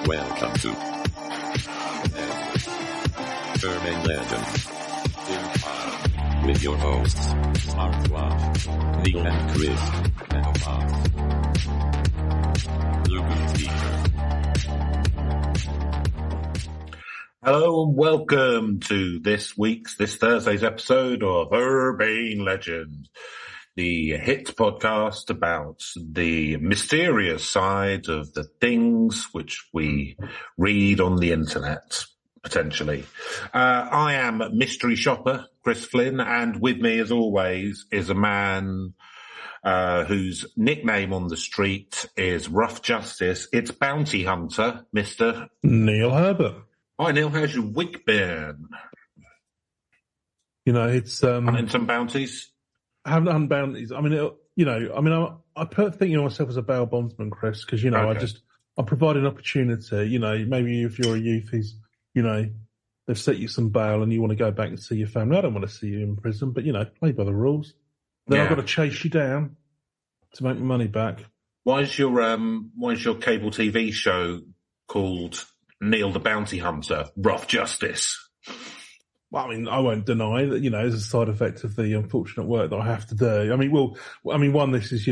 Welcome to Urban Legends with your hosts, Smartwatch, Neil and Chris, and Lucas Speaker. Hello and welcome to this Thursday's episode of Urban Legends, the hit podcast about the mysterious side of the things which we read on the internet, potentially. I am mystery shopper Chris Flynn, and with me, as always, is a man whose nickname on the street is Rough Justice. It's Bounty Hunter, Mr. Neil Herbert. Hi, Neil. How's your week been? You know, it's Hunting some bounties. I haven't done bounties. I mean, I think of myself as a bail bondsman, Chris, because Okay. I provide an opportunity. You know, maybe if you're a youth who's, they've set you some bail and you want to go back and see your family. I don't want to see you in prison, but play by the rules. Then I've got to chase you down to make my money back. Why is your cable TV show called Neil the Bounty Hunter, Rough Justice? Well, I mean, I won't deny that, as a side effect of the unfortunate work that I have to do. I mean, one, this is,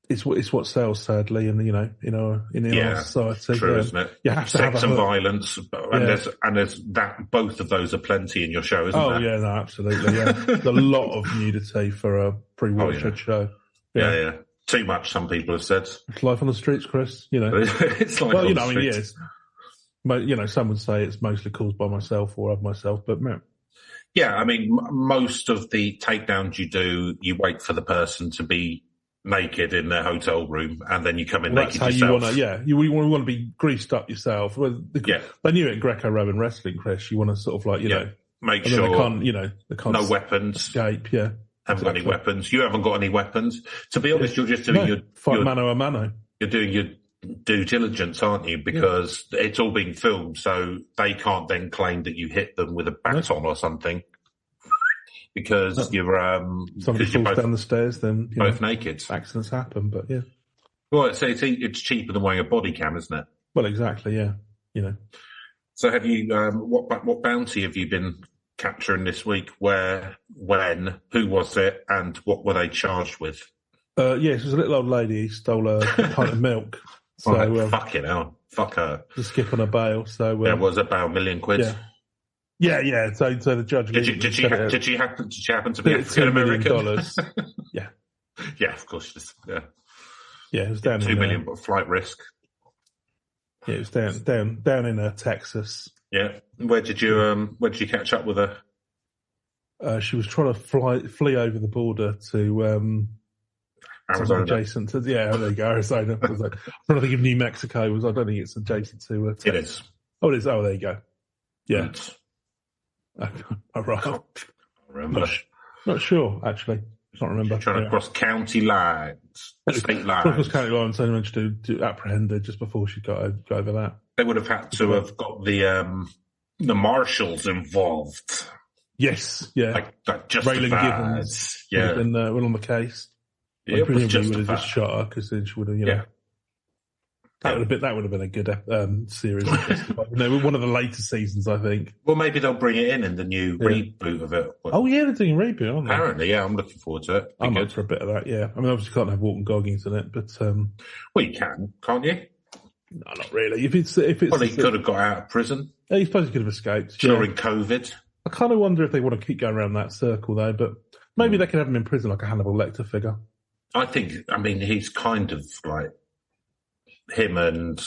it's what sells, sadly, and in our society. True, isn't it? You have to Sex have and violence, and there's that. Both of those are plenty in your show, isn't there? Oh yeah, no, absolutely. Yeah, there's a lot of nudity for a pre-watershed show. Yeah. Too much, some people have said. It's life on the streets, Chris. It's like on the streets. Yes. But, some would say it's mostly caused by myself or of myself, but yeah, I mean, most of the takedowns you do, you wait for the person to be naked in their hotel room, and then you come in naked that's yourself. How you want to be greased up yourself. They knew it in Greco-Roman wrestling, Chris. You want to sort of make sure they can't no weapons, escape. Yeah, haven't got any weapons. You haven't got any weapons. To be honest, you're just doing your fight mano a mano. You're doing your due diligence, aren't you? Because it's all being filmed, so they can't then claim that you hit them with a baton or something. Because you're somebody falls down the stairs, then both naked. Accidents happen, but yeah. Well, it's cheaper than wearing a body cam, isn't it? Well, exactly, yeah. So, have you what bounty have you been capturing this week? Where, when, who was it, and what were they charged with? Yes, it was a little old lady who stole a pint of milk. So fucking hell, fuck her. To skip on a bail. So was about £1 million. Yeah. So the judge. Did she happen to be African American? $2 million. Yeah. Yeah, of course. Yeah. Yeah, it was down $2 million, but flight risk. Yeah, it was down in Texas. Yeah. Where did you catch up with her? She was trying to flee over the border to Arizona. Adjacent to, there you go, Arizona. I was like, I'm trying to think of New Mexico. I don't think it's adjacent to Texas. It is. Oh, it is. Oh, there you go. Yeah. All right. I remember. Not sure, actually. Can't remember. Trying to cross county lines, state lines. Cross county lines, so they managed to apprehend her just before she got over that. They would have had to have got the marshals involved. Yes, yeah. Like just Raylan Givens. Yeah. Been on the case. Yeah, presumably would have just shot her because then she would have, That would have been a good series. One of the later seasons, I think. Well, maybe they'll bring it in the new reboot of it. Oh yeah, they're doing a reboot, aren't they? Apparently, yeah. I'm looking forward to it. I'm up for a bit of that. Yeah, I mean, obviously, can't have Walton Goggins in it, but well, you can, can't you? No, not really. If it's well, he could have got out of prison. I suppose he could have escaped during COVID. I kind of wonder if they want to keep going around that circle though, but maybe they could have him in prison like a Hannibal Lecter figure. I mean, he's kind of like him and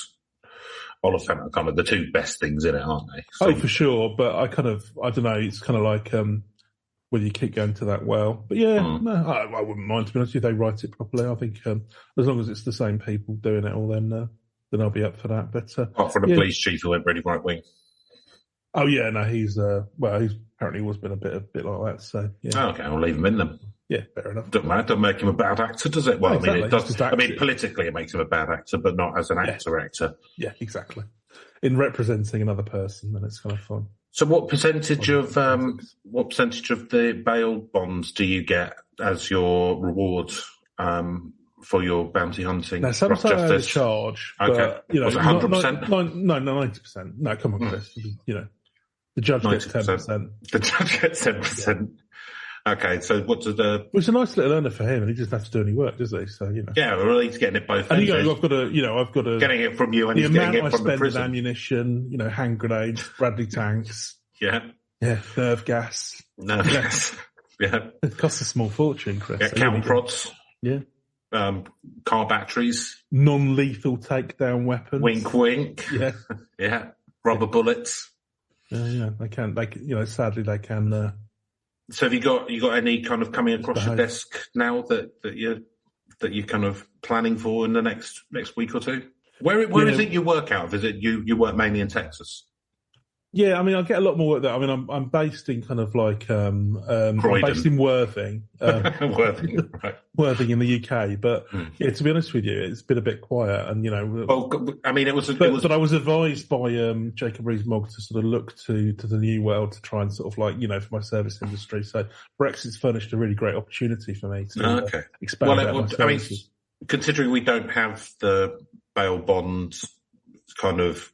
Oliphant are kind of the two best things in it, aren't they? So, for sure. But I don't know. It's kind of like whether you keep going to that well. But yeah, no, I wouldn't mind, to be honest, if they write it properly. I think as long as it's the same people doing it all, then I'll be up for that. But apart from the police chief who went really right wing. Oh yeah, no, he's apparently always been a bit like that. So yeah. Oh, okay, I'll leave him in them. Yeah, fair enough. Doesn't matter. Doesn't make him a bad actor, does it? Well, exactly. I mean, it does. I mean, politically, it makes him a bad actor, but not as an actor. Yeah, exactly. In representing another person, then it's kind of fun. So, what percentage of the bail bonds do you get as your reward for your bounty hunting? Now, some say overcharge, but, okay. Was it 100%? No, 90%. No, come on, Chris. The judge gets 10%. The judge gets 10%. Okay, so what does the... Well, it's a nice little earner for him, and he doesn't have to do any work, does he? So, Yeah, well, he's getting it both ends. And I've got to... Getting it from you, and he's getting it from the prison. The amount I spend in ammunition, hand grenades, Bradley tanks. Yeah, nerve gas. Yeah. It costs a small fortune, Chris. Yeah, count prods. Yeah. Car batteries. Non-lethal takedown weapons. Wink, wink. Yeah. Yeah. Rubber bullets. Yeah, they can. Sadly, they can... So have you got any kind of coming across your desk now that you're kind of planning for in the next week or two? Where is it you work out of? Is it you work mainly in Texas? Yeah, I get a lot more work there. I'm based in kind of like I'm based in Worthing, Worthing, right. Worthing in the UK. But to be honest with you, it's been a bit quiet, and But I was advised by Jacob Rees-Mogg to sort of look to the new world to try and sort of for my service industry. So Brexit's furnished a really great opportunity for me to expand my services. Considering we don't have the bail bonds kind of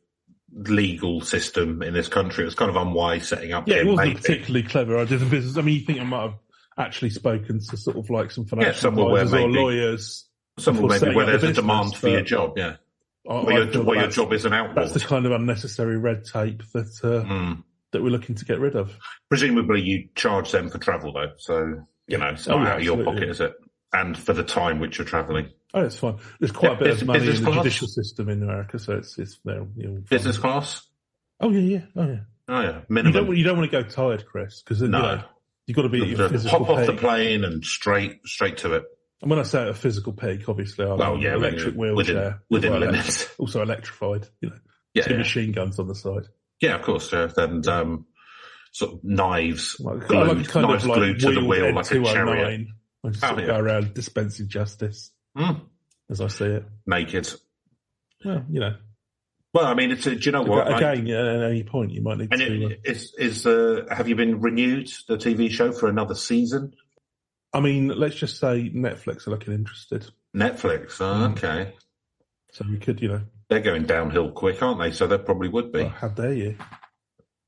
legal system in this country, it was kind of unwise setting up. Yeah, it wasn't particularly clever. I did the business. You think I might have actually spoken to sort of like some financial advisors or lawyers. Somewhere maybe where there's a demand for your job, yeah. Where your job isn't outlawed. That's the kind of unnecessary red tape that we're looking to get rid of. Presumably you charge them for travel though, so it's not out of your pocket, is it? And for the time which you're travelling. Oh, it's fine. There's quite a bit of money in the judicial system in America, so it's business class. Oh yeah. Oh yeah. Minimum. You don't want to go tired, Chris, because you've got to be at your physical hop off the plane and straight to it. And when I say at a physical peak, obviously I'm on an electric wheelchair, within limits, also electrified. Two machine guns on the to Yeah, of course, and sort of knives glued to the wheel like a chariot. I just go around dispensing justice, as I see it. Naked. Well, Well, do you know what? Again, at any point you might need to... have you been renewed, the TV show, for another season? Let's just say Netflix are looking interested. Netflix? Okay. So we could, They're going downhill quick, aren't they? So they probably would be. Well, how dare you?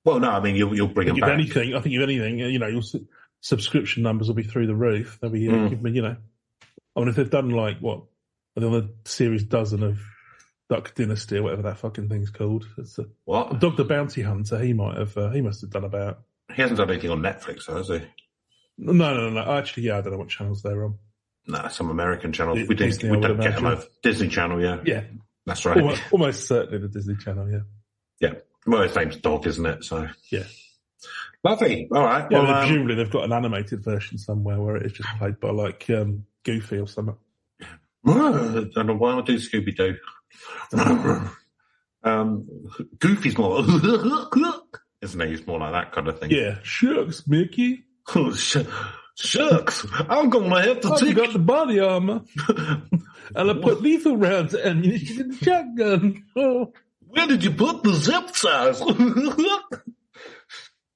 Well, no, you'll bring them back. I think if anything, your subscription numbers will be through the roof. They'll be, if they've done the series dozen of Duck Dynasty or whatever that fucking thing's called. What? Dog the Bounty Hunter, he must have done about... He hasn't done anything on Netflix, though, has he? No. Actually, I don't know what channels they're on. No, some American channel. We don't get them over. Disney Channel, yeah. Yeah. That's right. Almost certainly the Disney Channel, yeah. Yeah. Well, his name's Dog, isn't it? So yeah. Lovely. All right. Yeah, well, presumably they've got an animated version somewhere where it is just played by Goofy or something. I don't know why I do Scooby-Doo. Goofy's more isn't he? He's more like that kind of thing. Yeah. Shucks, Mickey. Shucks. I'm going to have to take... I got the body armor. And I put lethal rounds and ammunition in the shotgun. Oh. Where did you put the zip size?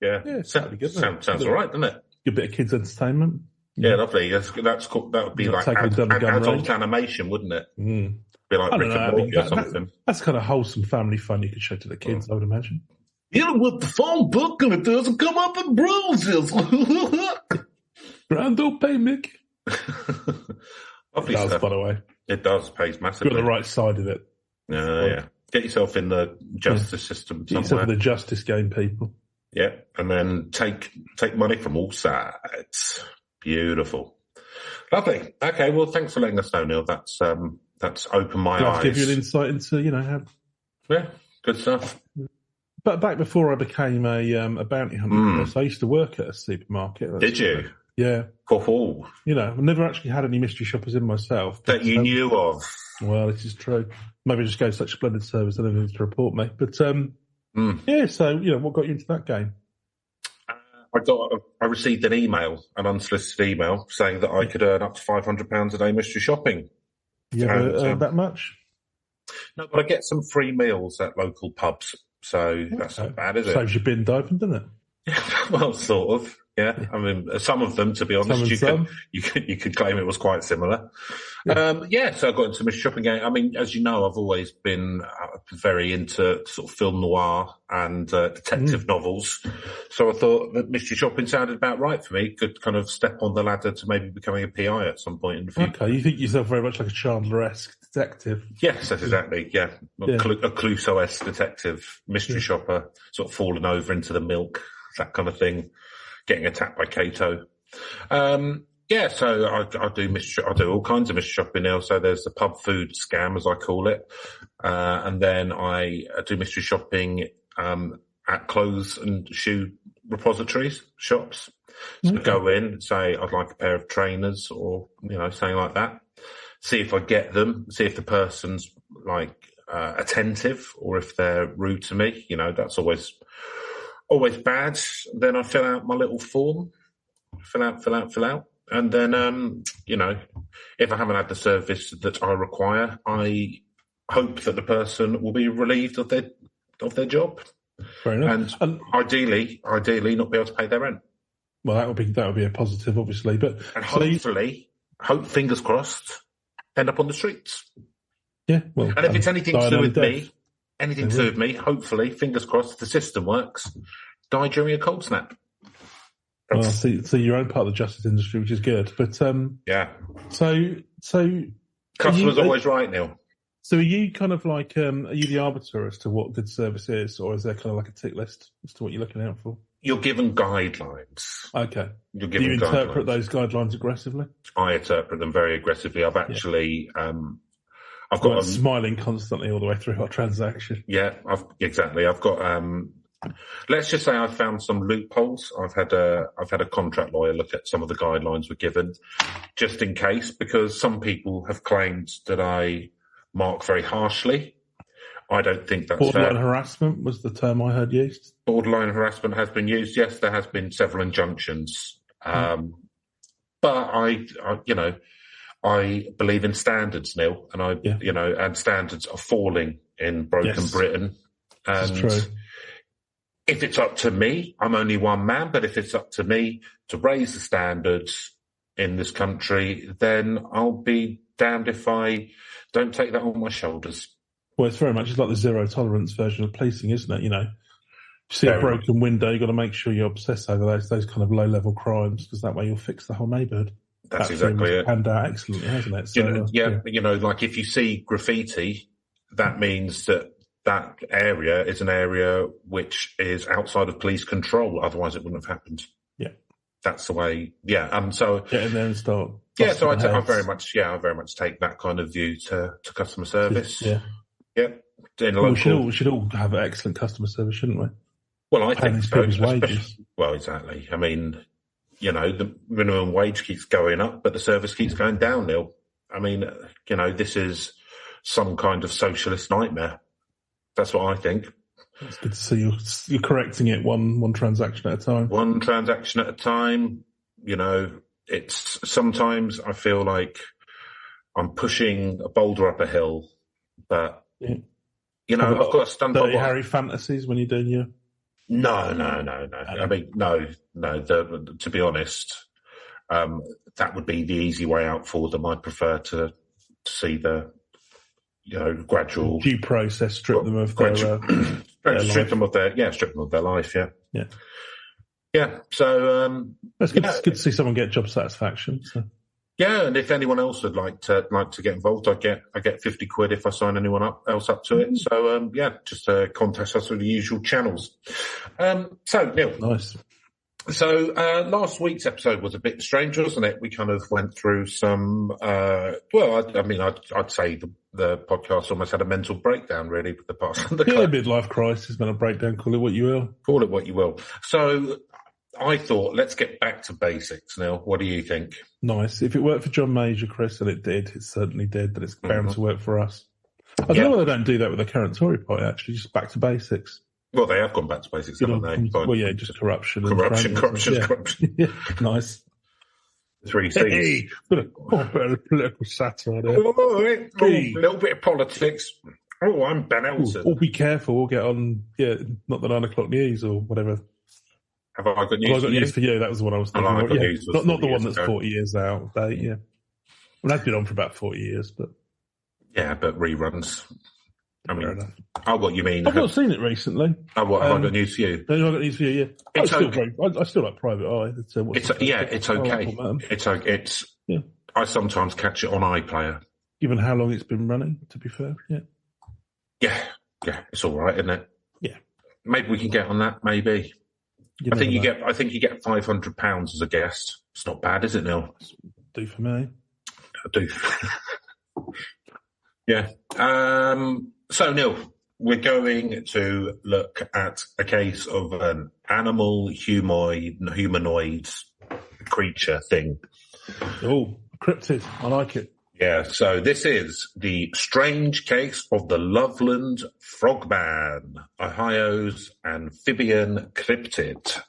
Yeah, sounds all right, doesn't it? Good bit of kids' entertainment. Yeah, lovely. That's cool. That would be like adult animation, wouldn't it? Mm. Be like Rick and Morty or something. That's kind of wholesome family fun you could show to the kids, I would imagine. You know what the phone book and it doesn't come up in bruises. Grand old pay, Mick. Lovely it does, stuff. By the way. It does, pays massively. You're on the right side of it. Yeah. Get yourself in the justice system somewhere. Get yourself in the justice game, people. Yeah, and then take money from all sides. Beautiful. Lovely. Okay, well, thanks for letting us know, Neil. That's opened my eyes. I'll give you an insight into, how... Yeah, good stuff. But back before I became a bounty hunter, I used to work at a supermarket. Did you? Yeah. Cool. I've never actually had any mystery shoppers in myself. That you knew of? Well, this is true. Maybe I just gave such splendid service, I don't need to report me. But, yeah, so, what got you into that game? I received an unsolicited email, saying that I could earn up to £500 a day mystery shopping. You ever earned that much? No, but I get some free meals at local pubs, so that's not bad, is it? Saves you bin diving, doesn't it? Well, sort of. Yeah, some of them, to be honest, you could claim it was quite similar. So I got into mystery shopping again. I mean, as you know, I've always been very into sort of film noir and detective novels. So I thought that mystery shopping sounded about right for me. Could kind of step on the ladder to maybe becoming a PI at some point in the future. Okay, you think yourself very much like a Chandler-esque detective. Yes, that's exactly, a Clouseau-esque detective, mystery shopper, sort of falling over into the milk, that kind of thing, getting attacked by Kato. So I do all kinds of mystery shopping now. So there's the pub food scam, as I call it. And then I do mystery shopping, at clothes and shoe repositories, shops. So go in and say, I'd like a pair of trainers or, something like that. See if I get them, see if the person's like, attentive or if they're rude to me. That's always bad. Then I fill out my little form. Fill out. And then, if I haven't had the service that I require, I hope that the person will be relieved of their job. Fair enough. And ideally not be able to pay their rent. Well, that would be a positive, obviously. But hope, fingers crossed, end up on the streets. Yeah. Well, and if it's anything to do with me, hopefully, fingers crossed, if the system works, die during a cold snap. Well, so your own part of the justice industry, which is good. But So customers always right, Neil. So are you kind of like are you the arbiter as to what good service is, or is there kind of like a tick list as to what you're looking out for? You're given guidelines. Okay. Do you interpret those guidelines aggressively? I interpret them very aggressively. I've actually I've got smiling constantly all the way through our transaction. Yeah, I've got let's just say I've found some loopholes. I've had a contract lawyer look at some of the guidelines we're given, just in case, because some people have claimed that I mark very harshly. I don't think that's borderline harassment was the term I heard used. Borderline harassment has been used. Yes, there has been several injunctions, but I believe in standards, Neil, and and standards are falling in broken Britain. And that's true. If it's up to me, I'm only one man, but if it's up to me to raise the standards in this country, then I'll be damned if I don't take that on my shoulders. Well, it's very much like the zero tolerance version of policing, isn't it? You see a broken window, you've got to make sure you obsess over those kind of low-level crimes, because that way you'll fix the whole neighbourhood. That's exactly it. Panned out excellently, hasn't it? So, like if you see graffiti, that means that area is an area which is outside of police control. Otherwise, it wouldn't have happened. Yeah, that's the way. Yeah, so get in there and start. Yeah, so I very much take that kind of view to customer service. Yeah. We should all have excellent customer service, shouldn't we? Well, I think so. Wages. Well, exactly. I mean, the minimum wage keeps going up, but the service keeps going down, Neil. I mean, this is some kind of socialist nightmare. That's what I think. It's good to see you're correcting it one transaction at a time. One transaction at a time. It's sometimes I feel like I'm pushing a boulder up a hill, but I've got to stand by Harry fantasies when you're doing your. No. I mean, no. To be honest, that would be the easy way out for them. I'd prefer to see the. Gradual due process, strip them of their strip them of their life. Yeah. So it's good to see someone get job satisfaction. So. Yeah, and if anyone else would like to get involved, I get 50 quid if I sign anyone else up to it. So just contact us through the usual channels. So Neil, nice. So last week's episode was a bit strange, wasn't it? We kind of went through some. I'd say the podcast almost had a mental breakdown, really, with the past. A midlife crisis, been a breakdown. Call it what you will. So I thought, let's get back to basics, Neil. What do you think? Nice. If it worked for John Major, Chris, and it did, it certainly did, but it's bound to work for us. I don't know why they don't do that with the current Tory party, actually, just back to basics. Well, they have gone back to basics, haven't they? Well, yeah, just corruption. Corruption. Yeah, nice. 3 C's. Hey, bit of political satire there. A little bit of politics. Oh, I'm Ben Elton. Oh, be careful. We'll get on, not the 9 o'clock news or whatever. Have I got news? Well, I got news for you. That was the one I was thinking. Not the one that's 40 years out of date, yeah. Well, that's been on for about 40 years, but... Yeah, but reruns. I Fair mean, enough. oh, what you mean? I've not seen it recently. Oh, what, have I got news for you? No, I've got news for you, yeah. It's I still like Private Eye. It's okay. Yeah. I sometimes catch it on iPlayer. Given how long it's been running, to be fair, yeah. Yeah, it's all right, isn't it? Yeah. Maybe we can get on that, maybe. I think you get £500 as a guest. It's not bad, is it, Neil? Do for me. I do. Yeah. So, Neil, we're going to look at a case of an animal humanoid creature thing. Oh, cryptid. I like it. Yeah, so this is the strange case of the Loveland Frogman, Ohio's amphibian cryptid.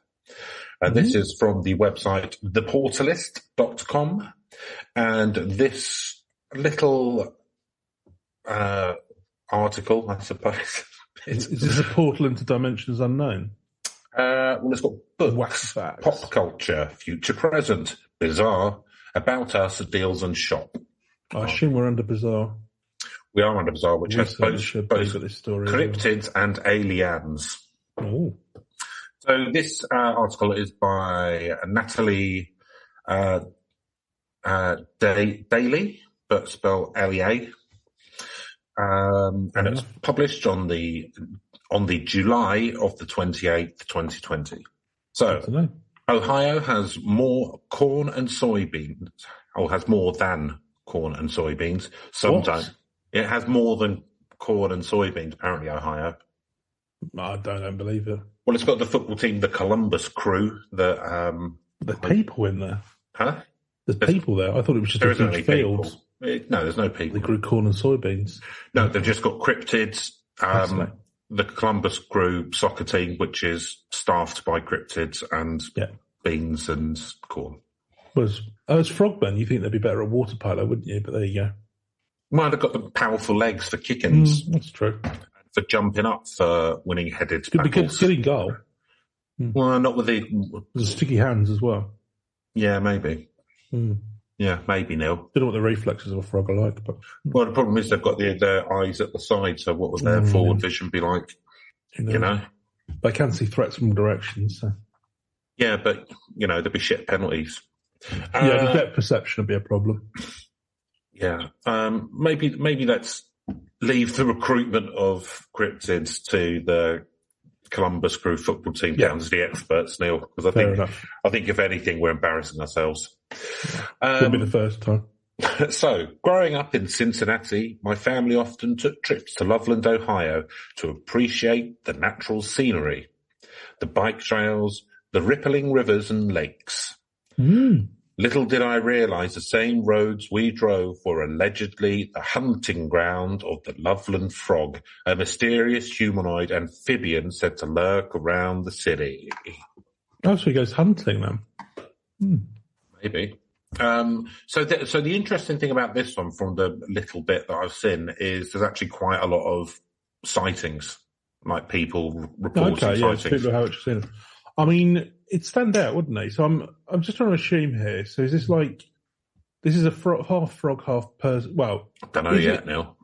And this is from the website theportalist.com. And this little article, I suppose. Is this a portal into dimensions unknown? Well, it's got books, pop culture, future present, bizarre, about us, deals and shop. I assume we're under bizarre. We are under bizarre, which has both cryptids and aliens. Oh. So this article is by Natalie Daly, but spelled L-E-A. And it's published on the July of the 28th, 2020. So Ohio has more corn and soybeans, or has more than corn and soybeans. Some don't. It has more than corn and soybeans, apparently, Ohio. I don't believe it. Well, it's got the football team, the Columbus Crew. There's people in there. Huh? There's people there. I thought it was just a huge field. No, there's no people. They grew corn and soybeans. No, they've just got cryptids. The Columbus Crew soccer team, which is staffed by cryptids and beans and corn. As frogmen, you think they'd be better at water polo, wouldn't you? But there you go. Well, they've got the powerful legs for kickings. That's true. For jumping up, for winning headed tackles. Because getting goal. Well, not with the sticky hands as well. Yeah, maybe. Yeah, maybe, Neil. Don't know what the reflexes of a frog are like. But well, the problem is they've got their eyes at the side, so what would their forward vision be like? You know? They can see threats from all directions. So. Yeah, but, there'd be shit penalties. The depth perception would be a problem. Yeah. Maybe let's leave the recruitment of cryptids to the Columbus Crew football team down to the experts, Neil, because I think if anything, we're embarrassing ourselves. Could be the first time. So, growing up in Cincinnati, my family often took trips to Loveland, Ohio to appreciate the natural scenery, the bike trails, the rippling rivers and lakes. Little did I realize the same roads we drove were allegedly the hunting ground of the Loveland Frog, a mysterious humanoid amphibian said to lurk around the city. Oh, so he goes hunting then? Maybe. So the interesting thing about this one, from the little bit that I've seen, is there's actually quite a lot of sightings, like people reporting sightings. People have actually seen it. I mean, it'd stand out, wouldn't they? So I'm just trying to assume here. So is this this is a half frog, half person? Well, I don't know yet, Neil.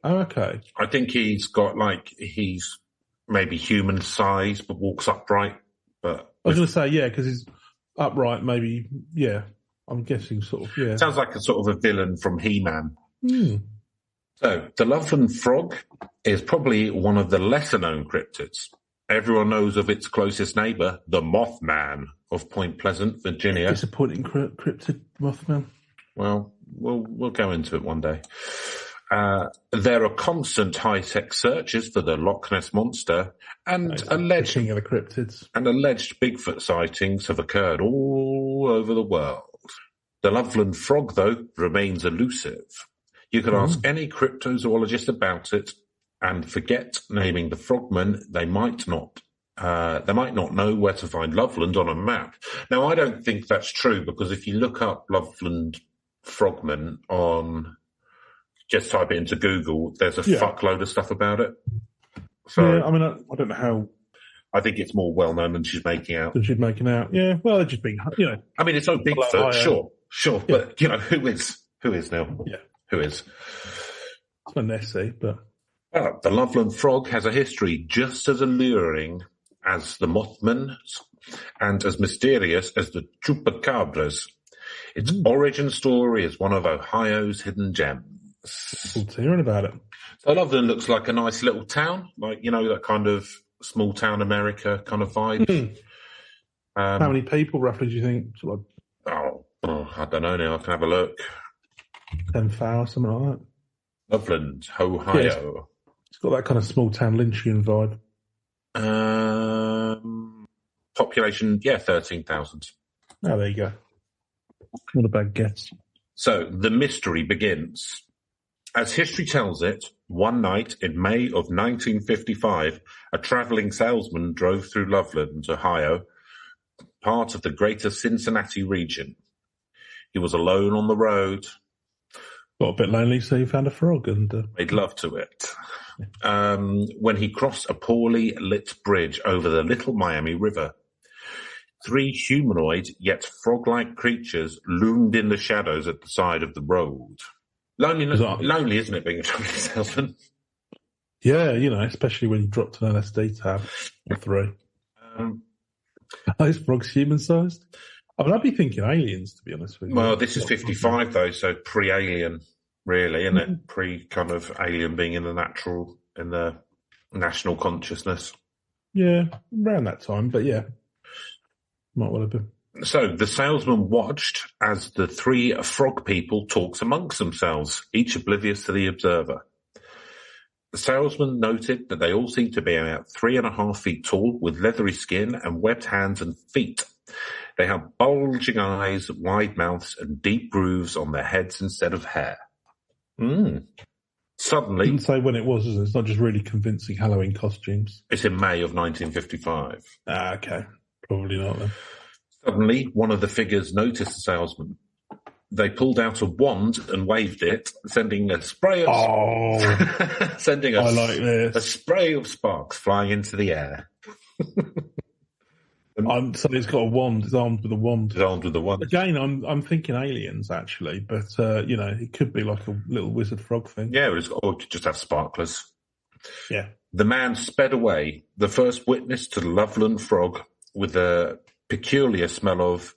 Oh, okay. I think he's got he's maybe human size, but walks upright. But I was going to say, because he's upright, maybe, I'm guessing sort of, Sounds like a sort of a villain from He-Man. So the Loveland Frog is probably one of the lesser-known cryptids. Everyone knows of its closest neighbour, the Mothman of Point Pleasant, Virginia. Disappointing cryptid, Mothman. Well, we'll go into it one day. There are constant high-tech searches for the Loch Ness Monster, and alleged king of the cryptids. And alleged Bigfoot sightings have occurred all over the world. The Loveland Frog, though, remains elusive. You can ask any cryptozoologist about it, and forget naming the frogman. They might not know where to find Loveland on a map. Now, I don't think that's true, because if you look up Loveland Frogman just type it into Google, there's a fuckload of stuff about it. So, I mean, I don't know how. I think it's more well known than she's making out. Yeah, well, they're just being, I mean, it's no Bigfoot, sure, but who is? Who is, Neil? Yeah. Who is? It's not Nessie, but... The Loveland Frog has a history just as alluring as the Mothman and as mysterious as the Chupacabras. Its origin story is one of Ohio's hidden gems. Cool to hearing about it. So Loveland looks like a nice little town, like, that kind of small town America kind of vibe. How many people, roughly, do you think? Sort of I don't know now. I can have a look. 10,000, something like that. Loveland, Ohio. It's got that kind of small town Lynchian vibe. Population, 13,000. Oh, there you go. Not a bad guess. So the mystery begins. As history tells it, one night in May of 1955, a travelling salesman drove through Loveland, Ohio, part of the greater Cincinnati region. He was alone on the road. Got a bit lonely, so he found a frog and... Made love to it. When he crossed a poorly lit bridge over the Little Miami River. 3 humanoid yet frog-like creatures loomed in the shadows at the side of the road. Lonely, isn't it, being a travelling salesman? Yeah, especially when you dropped an LSD tab or 3. Are those frogs human-sized? I'd be thinking aliens, to be honest with you. Well, this is 55, though, so pre-alien, really, isn't it? Pre-kind of alien being in the national consciousness. Yeah, around that time, but yeah. Might well have been. So the salesman watched as the 3 frog people talked amongst themselves, each oblivious to the observer. The salesman noted that they all seemed to be about 3.5 feet tall, with leathery skin and webbed hands and feet. They had bulging eyes, wide mouths, and deep grooves on their heads instead of hair. Suddenly... Didn't say when it was, is it? It's not just really convincing Halloween costumes. It's in May of 1955. Ah, okay. Probably not then. Suddenly, one of the figures noticed the salesman. They pulled out a wand and waved it, sending a spray of... I like this. A spray of sparks flying into the air. So he's got a wand. He's armed with a wand. He's armed with a wand. Again, I'm thinking aliens, actually, but, it could be like a little wizard frog thing. Yeah, or just have sparklers. Yeah. The man sped away, the first witness to the Loveland Frog, with a peculiar smell of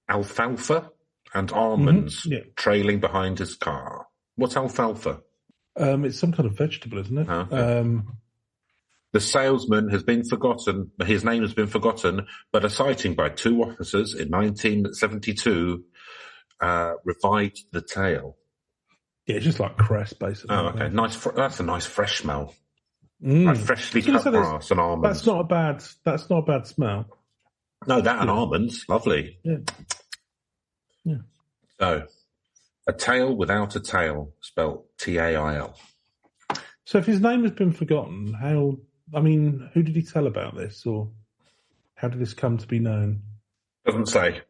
alfalfa and almonds trailing behind his car. What's alfalfa? It's some kind of vegetable, isn't it? Okay. The salesman has been forgotten. His name has been forgotten, but a sighting by 2 officers in 1972 revived the tale. Yeah, it's just like cress, basically. Oh, okay. Nice. That's a nice fresh smell. Like freshly cut grass and almonds. That's not a bad smell. No, that and almonds. Lovely. Yeah. So, a tail without a tail, spelled T-A-I-L. So if his name has been forgotten, who did he tell about this, or how did this come to be known? Doesn't say.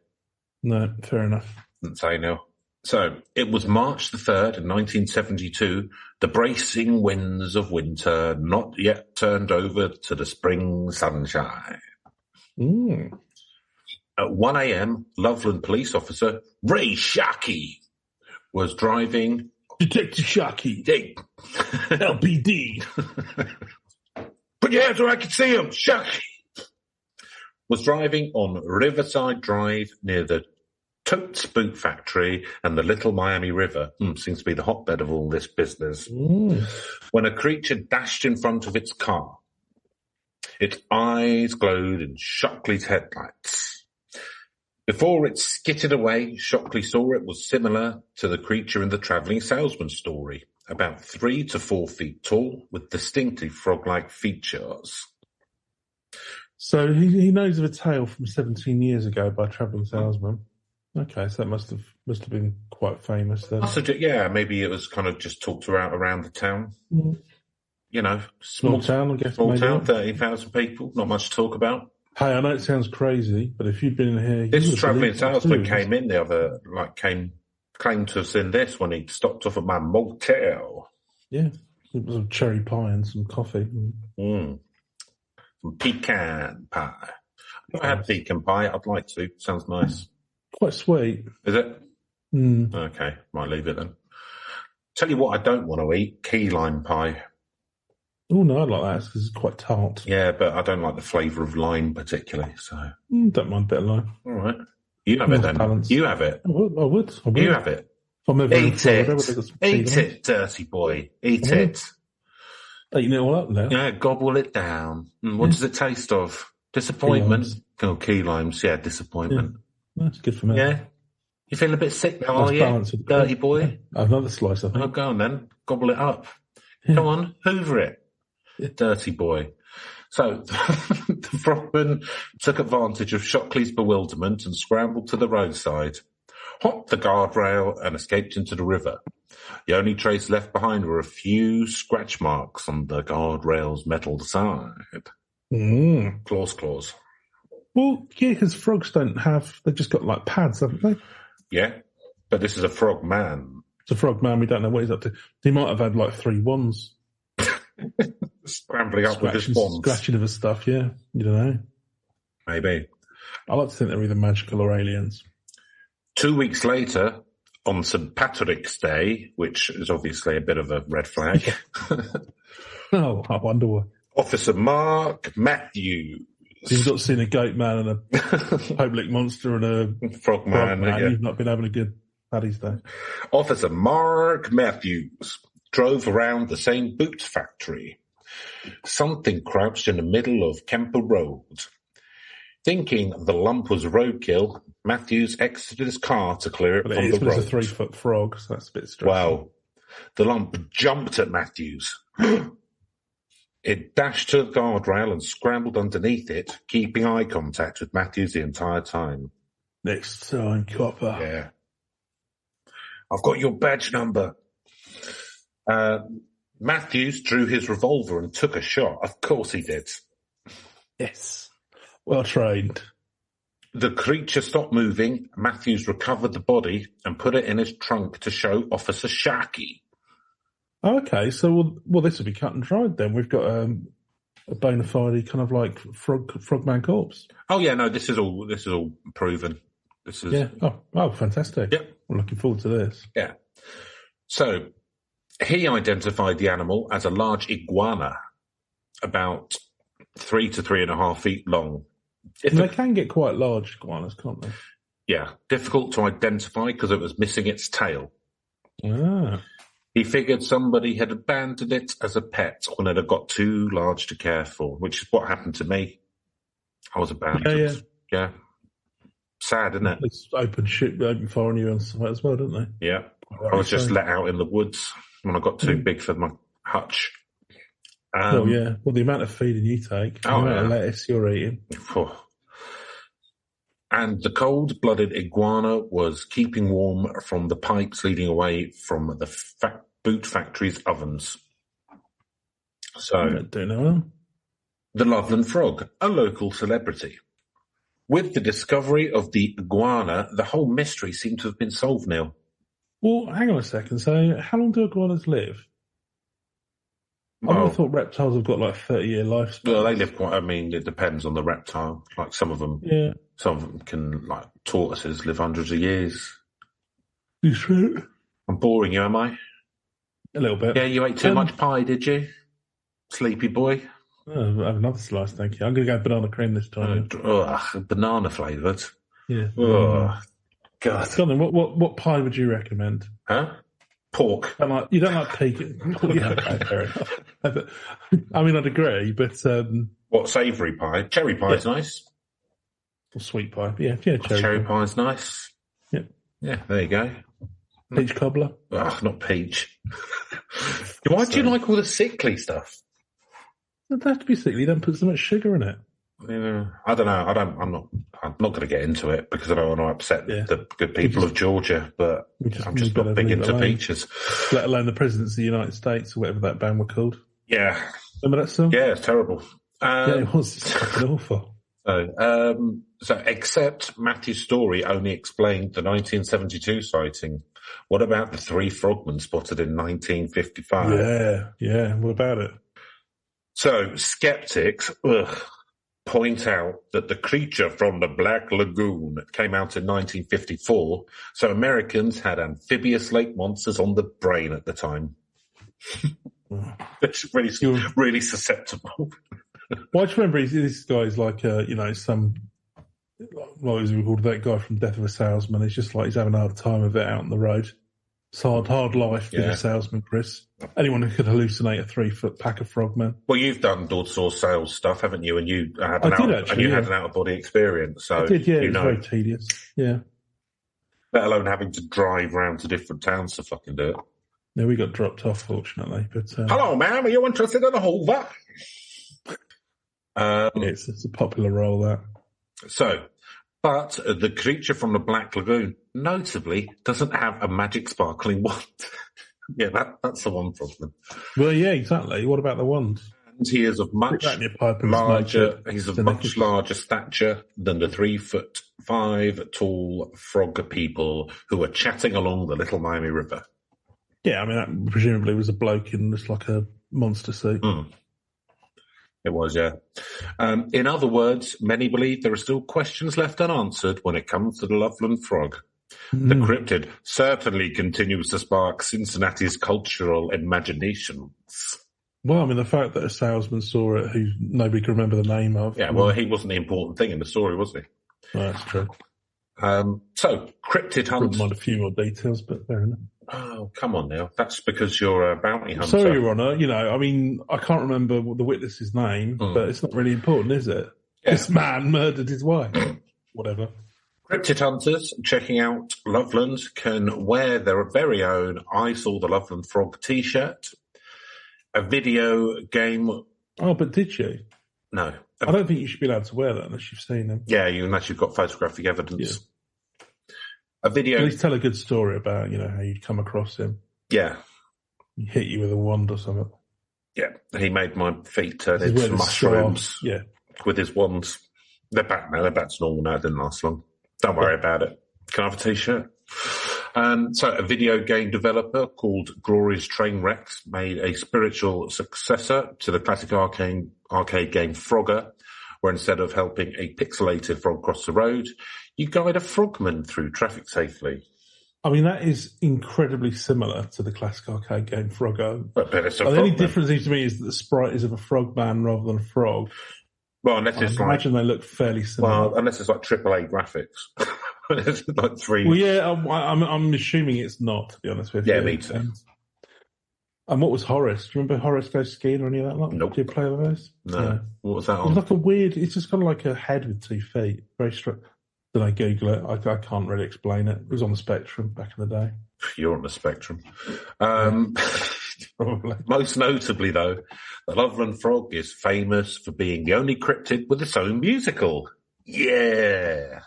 No, fair enough. Doesn't say, no. So, it was March the 3rd in 1972, the bracing winds of winter not yet turned over to the spring sunshine. At 1 a.m., Loveland police officer Ray Shockey was driving... Detective Shockey. Hey. LPD. Put your hands where I can see him. Shockey was driving on Riverside Drive near the Totes Boot Factory and the Little Miami River. Seems to be the hotbed of all this business. When a creature dashed in front of its car. Its eyes glowed in Shockley's headlights. Before it skittered away, Shockley saw it was similar to the creature in the travelling salesman story, about 3 to 4 feet tall, with distinctly frog-like features. So he knows of a tale from 17 years ago by a travelling salesman. Okay, so that must have been quite famous then. Yeah, maybe it was kind of just talked around the town. Small town, I guess. Small town, 30,000 people, not much to talk about. Hey, I know it sounds crazy, but if you'd been in here... This travelling salesman came in claimed to have seen this when he stopped off at my motel. Yeah, it was a cherry pie and some coffee. Some pecan pie. I've had pecan pie. I'd like to. Sounds nice. Quite sweet. Is it? Okay, might leave it then. Tell you what I don't want to eat, key lime pie. Oh, no, I like that because it's quite tart. Yeah, but I don't like the flavour of lime particularly, so... Don't mind a bit of lime. All right. You have it then. Balance. You have it. I would. You have it. If I'm ever in Florida, Eat it, dirty boy. Eat it. Eating it all up now. Yeah, gobble it down. What does it taste of? Disappointment. Key limes. Yeah, disappointment. Yeah. That's good for me. Yeah. You feel a bit sick now, are you? Dirty boy. Yeah. Another slice, I think. Oh, go on then. Gobble it up. Yeah. Come on, hoover it. Yeah. Dirty boy. So, the frogman took advantage of Shockley's bewilderment and scrambled to the roadside, hopped the guardrail and escaped into the river. The only trace left behind were a few scratch marks on the guardrail's metal side. Claws. Well, yeah, because frogs they've just got like pads, haven't they? Yeah, but this is a frog man. It's a frog man, we don't know what he's up to. He might have had like 3 wands. Scrambling up with his wands. Scratching of his stuff, yeah. You don't know. Maybe. I like to think they're either magical or aliens. 2 weeks later, on St. Patrick's Day, which is obviously a bit of a red flag. Oh, I wonder why. Officer Mark Matthews. You've not seen a goat man and a public monster and a frogman. Yeah. You've not been having a good Paddy's Day. Officer Mark Matthews drove around the same boot factory. Something crouched in the middle of Kemper Road. Thinking the lump was roadkill, Matthews exited his car to clear it from the road. It's a 3-foot frog, so that's a bit stressful. Wow. The lump jumped at Matthews. It dashed to the guardrail and scrambled underneath it, keeping eye contact with Matthews the entire time. Next time, copper. Yeah. I've got your badge number. Matthews drew his revolver and took a shot. Of course he did. Yes. Well trained. The creature stopped moving. Matthews recovered the body and put it in his trunk to show Officer Sharkey. Okay, so well, this will be cut and dried then. We've got a bona fide kind of like frogman corpse. Oh yeah, no, this is all proven. This is Oh, fantastic. Yep. We're looking forward to this. Yeah. So he identified the animal as a large iguana, about 3 to 3.5 feet long. They can get quite large iguanas, can't they? Yeah, difficult to identify because it was missing its tail. Ah. He figured somebody had abandoned it as a pet when it had got too large to care for, which is what happened to me. I was abandoned. Yeah. Sad, isn't it? It's open fire on you on site as well, don't they? Yeah. I was just let out in the woods when I got too big for my hutch. Well, the amount of feeding you take, the amount of lettuce you're eating. And the cold-blooded iguana was keeping warm from the pipes leading away from the boot factory's ovens. So, I don't know. The Loveland Frog, a local celebrity. With the discovery of the iguana, the whole mystery seemed to have been solved, Neil. Well, hang on a second. So, how long do iguanas live? I would have thought reptiles have got like 30-year lifespan. Well, they live quite. I mean, it depends on the reptile. Like some of them, some of them can, like tortoises, live hundreds of years. You sure? I'm boring you, am I? A little bit. Yeah, you ate too much pie, did you, sleepy boy? Oh, I have another slice, thank you. I'm going to go banana cream this time. Banana flavoured. Yeah. Oh, God. Go on then, what pie would you recommend? Huh? Pork. You don't like pecan? Yeah, okay, fair enough. I mean, I'd agree, but... what, savoury pie? Cherry pie's nice. Or sweet pie, yeah, cherry pie's nice. Yeah. Yeah, there you go. Peach cobbler? Ugh, not peach. Why do you like all the sickly stuff? It doesn't have to be sickly, don't put so much sugar in it. Yeah, I don't know. I'm not going to get into it because I don't want to upset the good people of Georgia, but I'm just not big into peaches. Let alone the presidents of the United States or whatever that band were called. Yeah. Remember that song? Yeah, it's terrible. It was. It's fucking awful. So except Matthew's story only explained the 1972 sighting. What about the 3 frogmen spotted in 1955? Yeah. What about it? So skeptics, point out that The Creature from the Black Lagoon came out in 1954, so Americans had amphibious lake monsters on the brain at the time. It's really susceptible. Well, I just remember this guy's like, some, what was he called, that guy from Death of a Salesman. It's just like he's having a hard time of it out on the road. It's hard life being a salesman, Chris. Anyone who could hallucinate a 3-foot pack of frogmen. Well, you've done door-to-door sales stuff, haven't you? And you had an out-of-body experience. So I did, yeah. It was very tedious, yeah. Let alone having to drive around to different towns to fucking do it. Yeah, we got dropped off, fortunately. But hello, ma'am. Are you interested in a Hoover? It's a popular role, that. So, but The Creature from the Black Lagoon, notably, doesn't have a magic sparkling wand. Yeah, that's the one problem. Well, yeah, exactly. What about the wand? And he is of much larger. He's of much larger stature than the 3'5" tall frog people who are chatting along the Little Miami River. Yeah, I mean, that presumably was a bloke in just like a monster suit. It was, yeah. In other words, many believe there are still questions left unanswered when it comes to the Loveland Frog. The cryptid certainly continues to spark Cincinnati's cultural imaginations. Well, I mean, the fact that a salesman saw it who nobody can remember the name of. Yeah, well, he wasn't the important thing in the story, was he? Well, that's true. So, cryptid hunt. Wouldn't mind a few more details, but fair enough. Oh, come on now. That's because you're a bounty hunter. Sorry, Your Honour. I mean, I can't remember the witness's name, but it's not really important, is it? Yeah. This man murdered his wife. Whatever. Cryptid hunters checking out Loveland can wear their very own I Saw the Loveland Frog t-shirt, a video game. Oh, but did you? No. I don't think you should be allowed to wear that unless you've seen him. Yeah, unless you've got photographic evidence. Yeah. A video. At least tell a good story about, how you'd come across him. Yeah. He hit you with a wand or something. Yeah. He made my feet turn into mushrooms. Yeah. With his wands. They're back now. They're back to normal now. It didn't last long. Don't worry about it. Can I have a t-shirt? So a video game developer called Glorious Trainwrecks made a spiritual successor to the classic arcade game Frogger, where instead of helping a pixelated frog cross the road, you guide a frogman through traffic safely. I mean, that is incredibly similar to the classic arcade game Frogger. But it's the only difference seems to me is that the sprite is of a frogman rather than a frog. Well, unless I imagine they look fairly similar. Well, unless it's like AAA graphics. It's like 3. Well, yeah, I'm assuming it's not, to be honest with you. Yeah, me too. And what was Horace? Do you remember Horace Goes Skiing or any of that? Nope. Did you play with those? No. What was that on? It was like a weird, it's just kind of like a head with 2 feet. Very strange. Did I Google it? I can't really explain it. It was on the Spectrum back in the day. You're on the Spectrum. Probably. Most notably, though, the Loveland Frog is famous for being the only cryptid with its own musical. Yeah.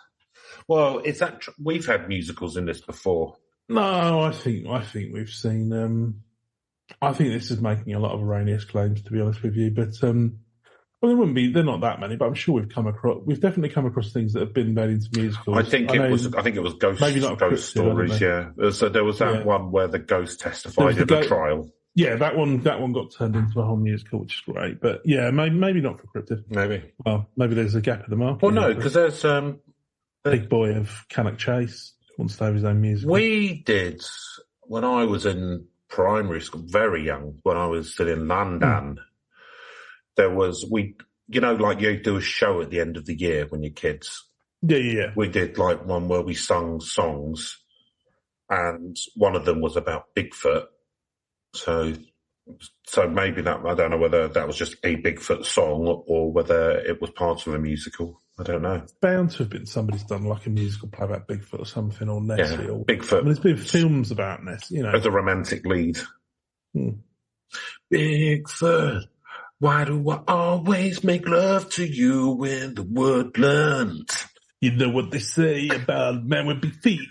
Well, is that we've had musicals in this before? No, I think we've seen. I think this is making a lot of erroneous claims, to be honest with you. But there wouldn't be. They're not that many, but I'm sure we've definitely come across things that have been made into musicals. I think it was ghost. Maybe not ghost stories. Yeah. So there was that one where the ghost testified in a trial. Yeah, that one got turned into a whole musical, which is great. But yeah, maybe not for cryptid. Maybe. Well, maybe there's a gap in the market. Well, no, because there's Big Boy of Cannock Chase wants to have his own musical. We did when I was in primary school, very young, when I was still in London. There was like you do a show at the end of the year when you're kids. Yeah. We did like one where we sung songs, and one of them was about Bigfoot. So maybe that, I don't know whether that was just a Bigfoot song or whether it was part of a musical. I don't know. It's bound to have been somebody's done like a musical play about Bigfoot or something, or Nessie. Or Bigfoot. I mean, there's been films about Nessie, as a romantic lead. Bigfoot, why do I always make love to you in the woodland? You know what they say about a man with big feet.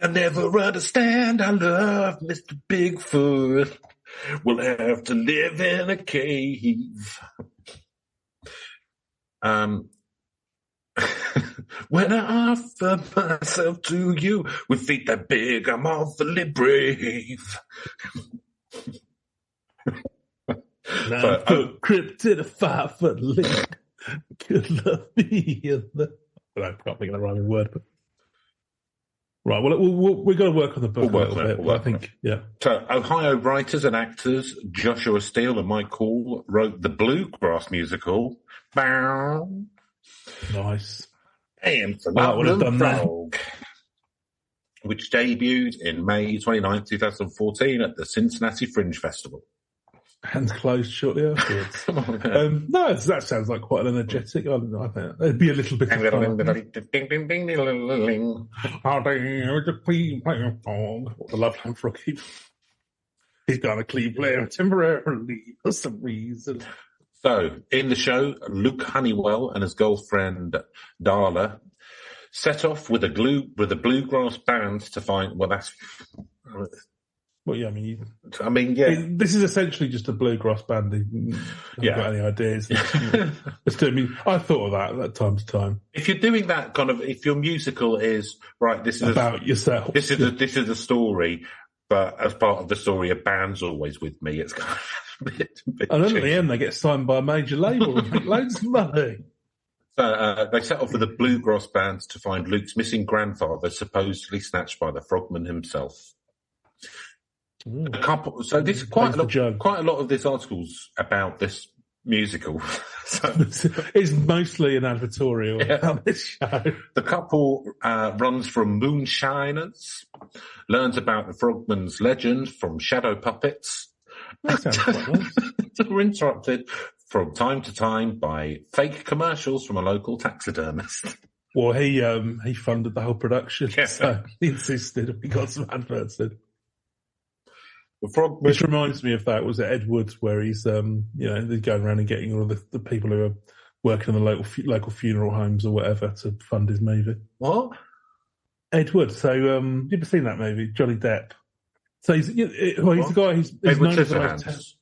I never understand. I love Mr. Bigfoot. We'll have to live in a cave. When I offer myself to you with feet that big, I'm awfully brave. 9-foot cryptid, a 5-foot link. Good love me. I can't think of the rhyming word, but. Right, well, we're going to work on the book a little bit, I think, yeah. So, Ohio writers and actors Joshua Steele and Mike Hall wrote the bluegrass musical. Bow. Nice. And for Loveland Frog, which debuted in May 29, 2014 at the Cincinnati Fringe Festival. And closed shortly afterwards. No, that sounds like quite an energetic. I think it'd be a little bit of fun. The Loveland Frog. He's got a Cleveland temporarily for some reason. So, in the show, Luke Honeywell and his girlfriend Darla set off with a bluegrass band to find. Well, that's. Well, yeah, this is essentially just a bluegrass band. Haven't got any ideas. I thought of that at time to time. If you're doing that kind of, if your musical is right, this is about yourself. This is a story, but as part of the story, a band's always with me. It's kind of a bit and then at the end, they get signed by a major label and make loads of money. So they set off with a bluegrass band to find Luke's missing grandfather, supposedly snatched by the frogman himself. A couple. So this is quite a lot of this article's about this musical. So, it's mostly an advertorial about this show. The couple runs from moonshiners, learns about the frogman's legend from shadow puppets. That sounds quite nice. We're interrupted from time to time by fake commercials from a local taxidermist. Well, he funded the whole production, so he insisted we got some adverts in. Which reminds me of that, was it Ed Wood, where he's, they're going around and getting all the people who are working in the local funeral homes or whatever to fund his movie. What? Ed Wood. So, you ever seen that movie? Johnny Depp. So he's the guy who's known as the most...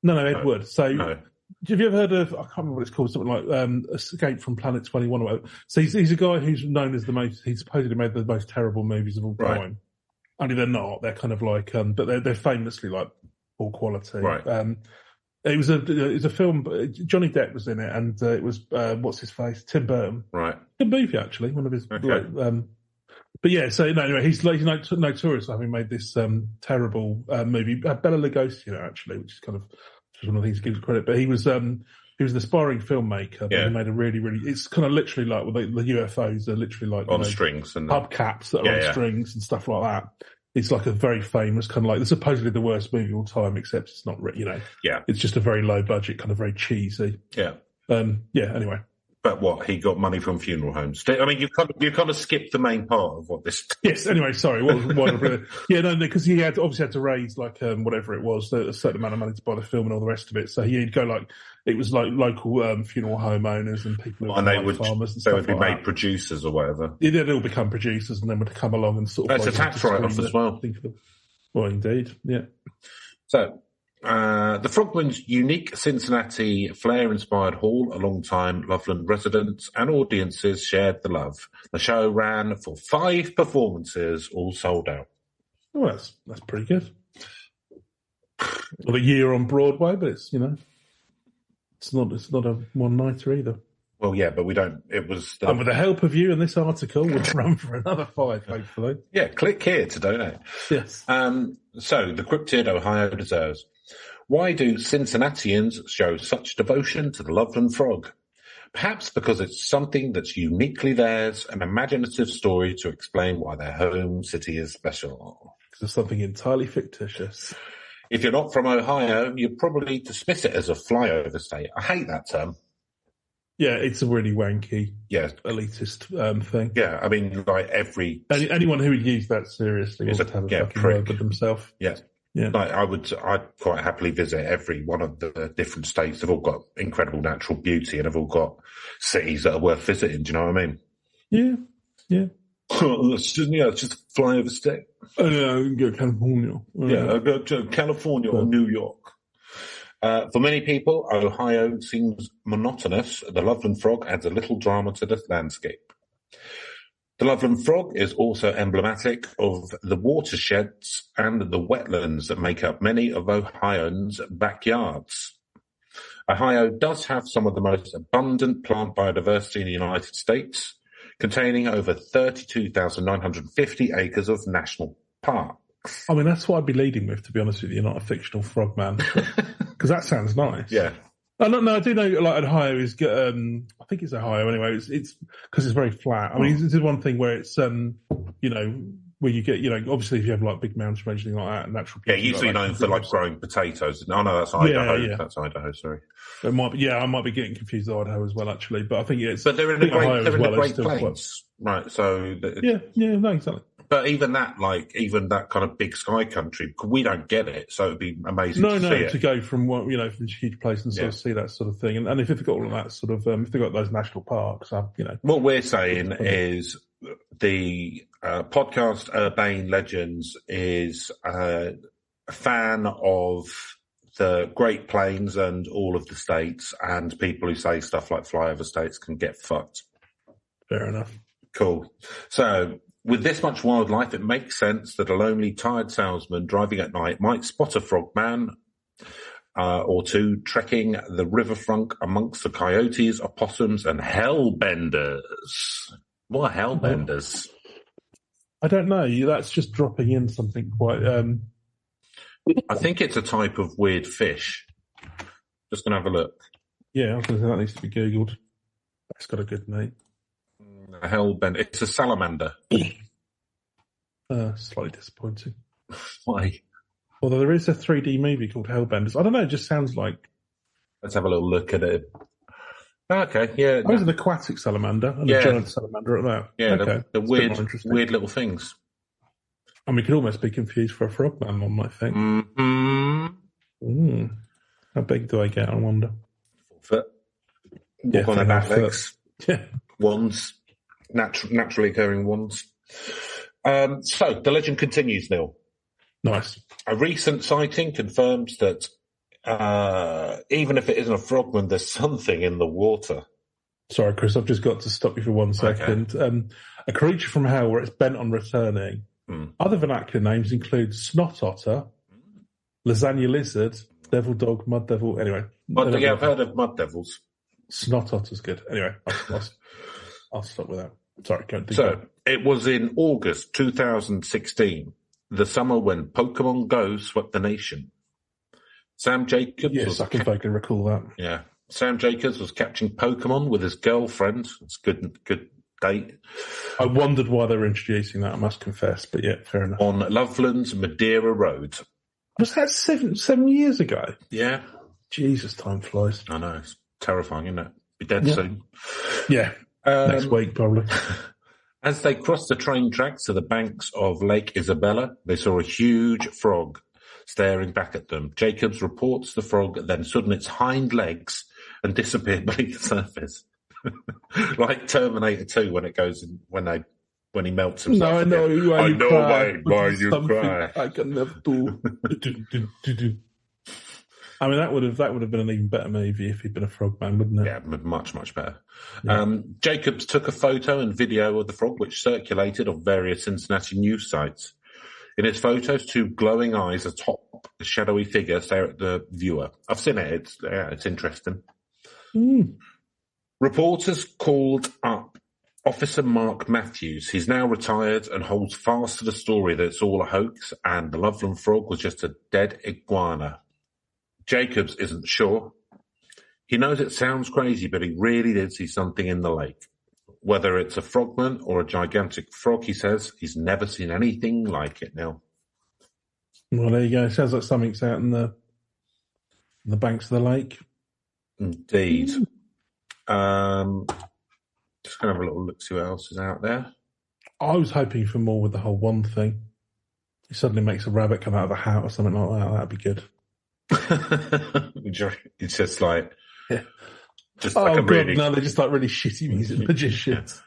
No, Ed Wood. So, have you ever heard of, I can't remember what it's called, something like Escape from Planet 21 or whatever. So he's a guy who's known as he supposedly made the most terrible movies of all time. Right. Only they're not. They're kind of like, but they're famously like poor quality. Right. It was a film. Johnny Depp was in it, and it was what's his face, Tim Burton. Right. Good movie actually. One of his. Okay. But yeah. So anyway, he's notorious for having made this terrible movie. Bela Lugosi, actually, which is kind of one of the things to give credit. But he was the aspiring filmmaker. But he made a really, really. It's kind of literally like the UFOs are literally like on strings and hubcaps that are on strings and stuff like that. It's like a very famous kind of like, it's supposedly the worst movie of all time, except it's not, it's just a very low budget, kind of very cheesy. Yeah. Anyway. But what, he got money from funeral homes? I mean, you've kind of skipped the main part of what this... Yes, anyway, sorry. Because he obviously had to raise like, whatever it was, a certain amount of money to buy the film and all the rest of it. So he'd go like, it was like local funeral home owners and people who were farmers and stuff. They would be made producers or whatever. Yeah, they'd all become producers and then would come along and sort of... That's a tax write-off as well. Well, indeed, yeah. So... the Frogman's unique Cincinnati flair-inspired hall, a long-time Loveland residents and audiences shared the love. The show ran for 5 performances, all sold out. Oh, that's pretty good. Well, a year on Broadway, but it's it's not a one-nighter either. Well, yeah, but we don't. It was. And with the help of you in this article, we'll run for another 5, hopefully. Yeah, click here to donate. Yes. So the cryptid Ohio deserves. Why do Cincinnatians show such devotion to the Loveland Frog? Perhaps because it's something that's uniquely theirs, an imaginative story to explain why their home city is special. It's something entirely fictitious. If you're not from Ohio, you'd probably dismiss it as a flyover state. I hate that term. Yeah, it's a really wanky, elitist thing. Yeah, I mean, like anyone who would use that seriously would have a fucking word with themselves. Yeah. Yeah. Like I'd quite happily visit every one of the different states. They've all got incredible natural beauty and they've all got cities that are worth visiting. Do you know what I mean? Yeah. Yeah. It's just a flyover state. I can go to California. I'll go to California or New York. For many people, Ohio seems monotonous. The Loveland Frog adds a little drama to the landscape. The Loveland Frog is also emblematic of the watersheds and the wetlands that make up many of Ohioans' backyards. Ohio does have some of the most abundant plant biodiversity in the United States, containing over 32,950 acres of national park. I mean, that's what I'd be leading with, to be honest with you, not a fictional frogman. Because that sounds nice. Yeah. I do know, like, Ohio is, I think it's Ohio anyway, it's because it's very flat. I mean, this is one thing where it's, where you get, obviously if you have like big mountain range, anything like that, natural beauty. Yeah, usually known for like growing potatoes. No, that's Idaho. Yeah. That's Idaho, sorry. It might be, I might be getting confused with Idaho as well, actually, but I think it's. But they're in the Great Plains. Right, so. No, exactly. But even that kind of big sky country, we don't get it, so it'd be amazing to see it. To go from from a huge place and sort of see that sort of thing. And if they've got all of that sort of, if they've got those national parks, What we're saying is the podcast Urbane Legends is a fan of the Great Plains and all of the states, and people who say stuff like flyover states can get fucked. Fair enough. Cool. So, with this much wildlife, it makes sense that a lonely, tired salesman driving at night might spot a frogman or two trekking the riverfront amongst the coyotes, opossums, and hellbenders. What are hellbenders? I don't know. That's just dropping in something quite... I think it's a type of weird fish. Just going to have a look. Yeah, I was going to say that needs to be Googled. That's got a good name. A hellbender. It's a salamander. Slightly disappointing. Why? Although there is a 3D movie called Hellbenders. I don't know, it just sounds like... Let's have a little look at it. Okay, yeah. There's an aquatic salamander and a giant salamander at that. Yeah, okay. the weird little things. And we could almost be confused for a frogman, one might think. Mm-hmm. How big do I get, I wonder? 4 foot. Walk on their back legs. Yeah. Wands. Naturally occurring wands. So, the legend continues, Neil. Nice. A recent sighting confirms that even if it isn't a frogman, there's something in the water. Sorry, Chris, I've just got to stop you for 1 second. Okay. A creature from hell where it's bent on returning. Other vernacular names include snot otter, lasagna lizard, devil dog, mud devil. Anyway. I've heard of mud devils. Snot otter's good. Anyway, I'll stop with that. Sorry, can't do that. So, it was in August 2016, the summer when Pokemon Go swept the nation. Sam Jacobs... Yes, I can vaguely recall that. Yeah. Sam Jacobs was catching Pokemon with his girlfriend. It's good date. I wondered why they were introducing that, I must confess, but yeah, fair enough. On Loveland's Madeira Road. Was that 7 years ago? Yeah. Jesus, time flies. I know, it's terrifying, isn't it? Be dead soon. Yeah, next week probably. As they crossed the train tracks to the banks of Lake Isabella, they saw a huge frog staring back at them. Jacobs reports the frog then stood on its hind legs and disappeared beneath the surface. Like Terminator 2 when he melts himself. No, I know why you cry. I can never do. I mean, that would have been an even better movie if he'd been a frogman, wouldn't it? Yeah, much, much better. Yeah. Jacobs took a photo and video of the frog, which circulated on various Cincinnati news sites. In his photos, 2 glowing eyes atop the shadowy figure stare at the viewer. I've seen it. It's interesting. Reporters called up Officer Mark Matthews. He's now retired and holds fast to the story that it's all a hoax and the Loveland Frog was just a dead iguana. Jacobs isn't sure. He knows it sounds crazy, but he really did see something in the lake. Whether it's a frogman or a gigantic frog, he says, he's never seen anything like it now. Well, there you go. It sounds like something's out in the banks of the lake. Indeed. Just going to have a little look, see what else is out there. I was hoping for more with the whole one thing. He suddenly makes a rabbit come out of a hat or something like that. That'd be good. It's just like... Yeah. No, they're just like really shitty music magicians.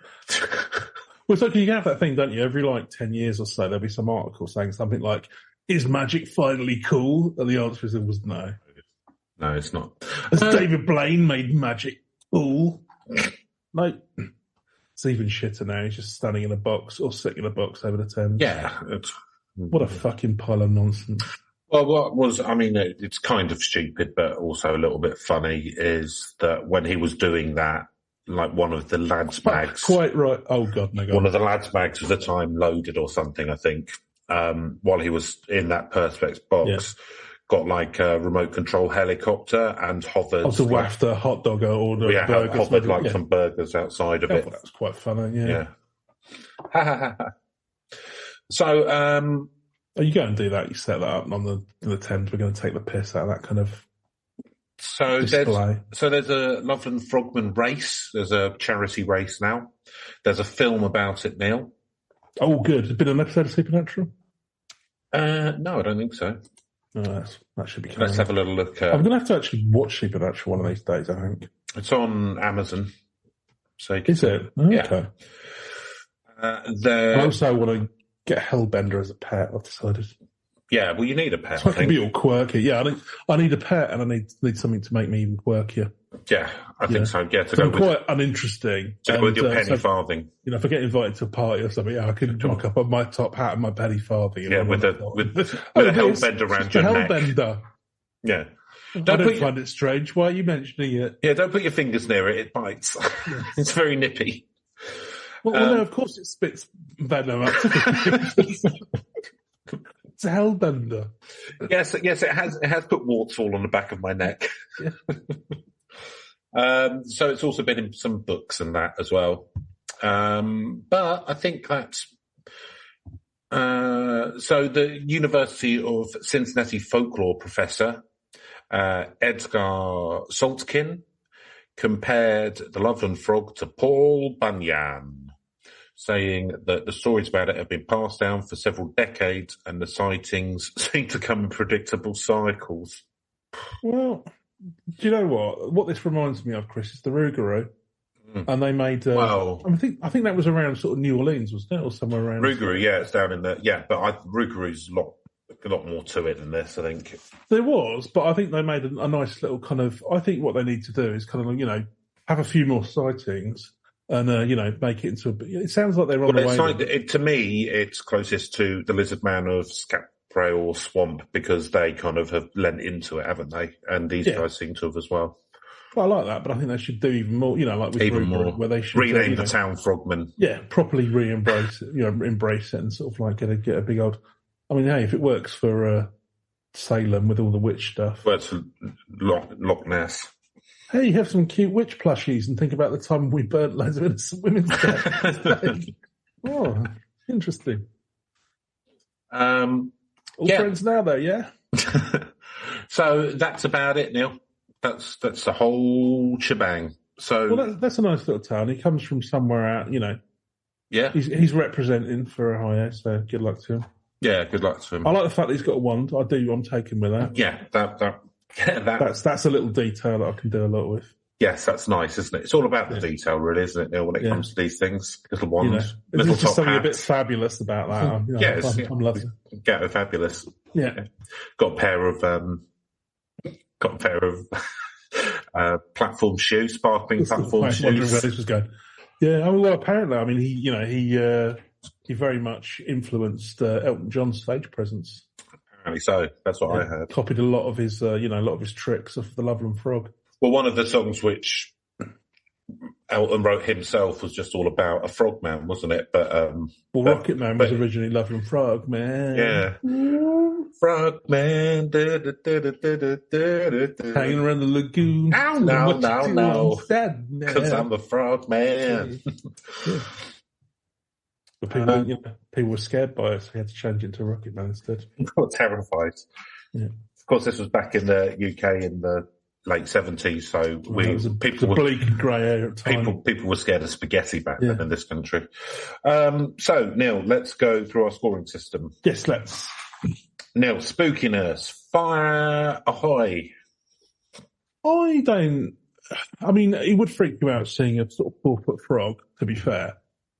Well, it's like you have that thing, don't you? Every 10 years or so, there'll be some article saying something like, "Is magic finally cool?" And the answer was no. No, it's not. Has David Blaine made magic cool? It's even shitter now. He's just standing in a box or sitting in a box over the Thames. Yeah. What a fucking pile of nonsense. Well, what was, I mean, it's kind of stupid, but also a little bit funny, is that when he was doing that, like one of the lads' bags. Quite right. Oh, God, no, God. One of the lads' bags was at the time loaded or something, I think, while he was in that Perspex box. Yeah. Got like a remote control helicopter and hovered. Oh, to waft the hot dog or the burgers. Hovered like some burgers outside of it. That was quite funny, yeah. So, oh, you go and do that. You set that up on the Thames. We're going to take the piss out of that kind of display. There's a Loveland Frogman race. There's a charity race now. There's a film about it, Neil. Oh, good. Has been an episode of Supernatural? No, I don't think so. Oh, that should be coming. Let's have a little look. I'm going to have to actually watch Supernatural one of these days, I think. It's on Amazon. So is it? Oh, yeah. Okay. I also want to get Hellbender as a pet, I've decided. Yeah, well, you need a pet. So I can be all quirky. Yeah, I need a pet, and I need something to make me even quirkier. Yeah, I think so. Yeah, I'm quite uninteresting. To go with your penny farthing. You know, if I get invited to a party or something, I can rock up on my top hat and my penny farthing. Yeah, with a hellbender around your neck. Hellbender. Yeah. I don't find it strange. Why are you mentioning it? Yeah, don't put your fingers near it. It bites. It's very nippy. Well, no, of course it spits venom up. It's a hellbender. Yes, it has put warts all on the back of my neck. Yeah. So it's also been in some books and that as well. But I think that's so the University of Cincinnati folklore professor Edgar Saltkin compared the Loveland Frog to Paul Bunyan, saying that the stories about it have been passed down for several decades and the sightings seem to come in predictable cycles. Well, do you know what this reminds me of, Chris? Is the Rougarou. And they made. I think that was around sort of New Orleans, wasn't it, or somewhere around? Rougarou, yeah, it's down in the but Rougarou's a lot more to it than this, I think. There was, but I think they made a nice little kind of. I think what they need to do is kind of have a few more sightings and make it into. It sounds like they're on the way. To me, it's closest to the Lizard Man of Scapray or Swamp because they kind of have lent into it, haven't they? And these guys seem to have as well. Well, I like that, but I think they should do even more. Like with even Rougarou, more, where they should rename the town Frogman. Yeah, properly embrace it, embrace it, and sort of like get a big old. I mean, hey, if it works for Salem with all the witch stuff, works for Loch Ness. Hey, you have some cute witch plushies, and think about the time we burnt loads of innocent women's death. Oh, interesting. All friends now, though, yeah. So that's about it, Neil. That's the whole shebang. So that's a nice little town. He comes from somewhere out, Yeah, he's representing for Ohio, so good luck to him. Yeah, good luck to him. I like the fact that he's got a wand. I do. I'm taken with that. Yeah, that's a little detail that I can do a lot with. Yes, that's nice, isn't it? It's all about the detail, really, isn't it, Neil, when it comes to these things? Little wands, little top just something a bit fabulous about that. I'm loving it. Get it fabulous. Yeah. Got a pair of platform shoes, sparkling platform shoes. Wondering where this was going. Yeah, apparently, he very much influenced Elton John's stage presence. Apparently so. That's what I heard. Copied a lot of his, tricks off the Loveland Frog. Well, one of the songs which Elton wrote himself was just all about a frogman, wasn't it? But Rocket Man was originally Loveland Frog, man. Yeah. Frogman. Hanging around the lagoon. No. Because I'm a frogman. Yeah. But people were scared by it, so he had to change it to Rocket Man instead. Got terrified. Yeah. Of course, this was back in the UK in the late 70s, so people were bleak and grey area at the time. People were scared of spaghetti back then in this country. So, Neil, let's go through our scoring system. Yes, let's. Neil, spookiness, fire ahoy. It would freak you out seeing a sort of 4-foot frog, to be fair,